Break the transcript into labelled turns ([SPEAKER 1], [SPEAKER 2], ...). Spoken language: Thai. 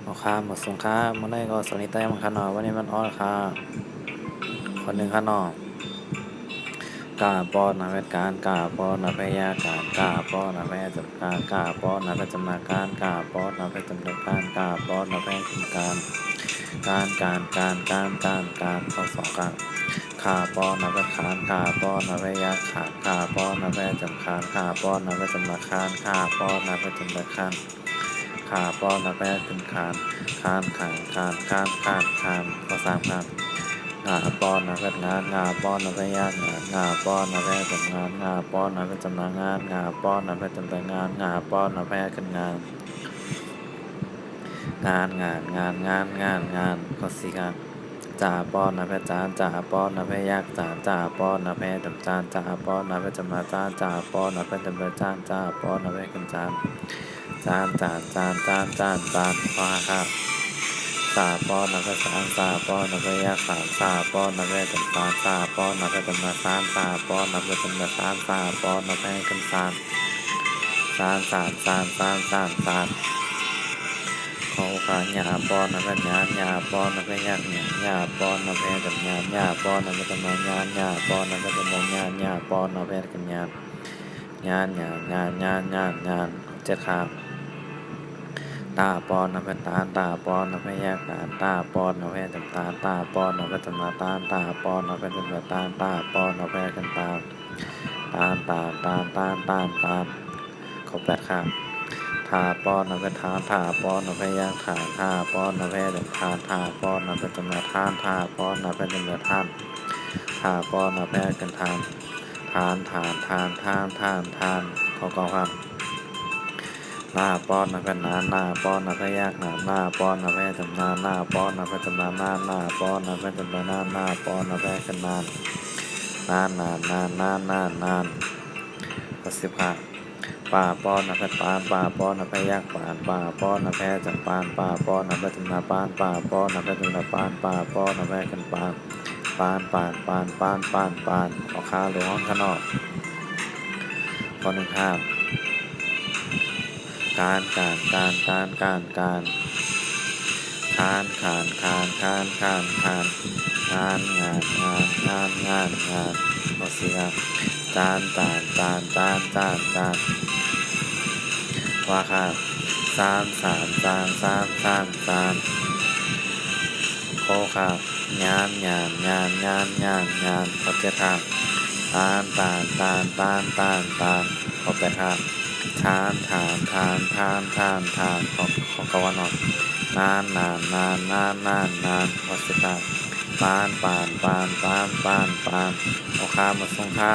[SPEAKER 1] โอค้าหมดสงค้ามื่อได้ก็สวัสดีแต้มค่ะเนาะวันนี้มันอ้อนค่ะคนหนึ่งค่ะเนาะกาปอนะเวทการกาปอนะพยาการกาปอนะพยาจำการกาปอนะพยจำนาการกาปอนะพยจำนาการกาปอนะพยคุมการข้อสองการขาปอนะพยขานขาปอนะพยาขานขาปอนะพยจำคานขาปอนะพยจำนาคานขาปอนะพยจำนาคานขาปอนะพยขึ้นคานคานข้อสามการงาปอนนะเป็นงานงาปอนนะเป็นยากงาปอนนะเป็นจำงานงาปอนนะเป็นจำนางานงาปอนนะเป็นจำแต่งานงาปอนนะเป็นขึ้นงานข้อสี่ครับจ่าปอนนะเป็นจานจ่าปอนนะเป็นยากจ่าปอนนะเป็นจำจานจ่าปอนนะเป็นจำนาจานจ่าปอนนะเป็นจำเป็นจานจ่าปอนนะเป็นขึ้นจานข้อห้าครับสาปอนนะเป็นสามสาปอนนะเป็นยากสาปอนนะเป็นจำจานสาปอนนะเป็นจำนาจานสาปอนนะเป็นจำนาจานสาปอนนะเป็นขึ้นจานเขาขาหยาปอนนะเป็นหยาปอนนะเป็นยากหยาปอนนะเป็นจำหยาปอนนะเป็นจำนานหยาปอนนะเป็นจำนานหยาปอนนะเป็นขึ้นงานเจ็ดครับตาปอนนะเป็นตาปอนนะเป็นแยกตาปอนนะเป็นจำตาปอนนะเป็นจำนาตาปอนนะเป็นจำนาตาปอนนะเป็นกันตาเขาแปดครับทาปอนนะเป็นทาปอนนะเป็นแยกทาปอนนะเป็นจำทาปอนนะเป็นจำนาทาปอนนะเป็นจำนาทาปอนนะเป็นกันเขาก็ครับหน้าป้อนนะเป็นหน้าป้อนนะเป็นยากหน้าป้อนนะเป็นจำนานหน้าป้อนนะเป็นจำนานหน้าป้อนนะเป็นจำนานหน้าป้อนนะเป็นกันนานก็สิบห้าป่าป้อนนะเป็นป่าป้อนนะเป็นยากป่าป้อนนะเป็นจำป่าป้อนนะเป็นจำนานป่าป้อนนะเป็นจำนานป่าป้อนนะเป็นกันเอาข้าหลวงข้างนอกข้อหนึ่งห้าการคานงานพอเสียจานว่าค่ะ3 โคค่ะงานขอเจ็ดค่ะตาลขอแปดค่ะทานขอกวันออกนานขอสิบค่ะปานโอคาหมดสงค่า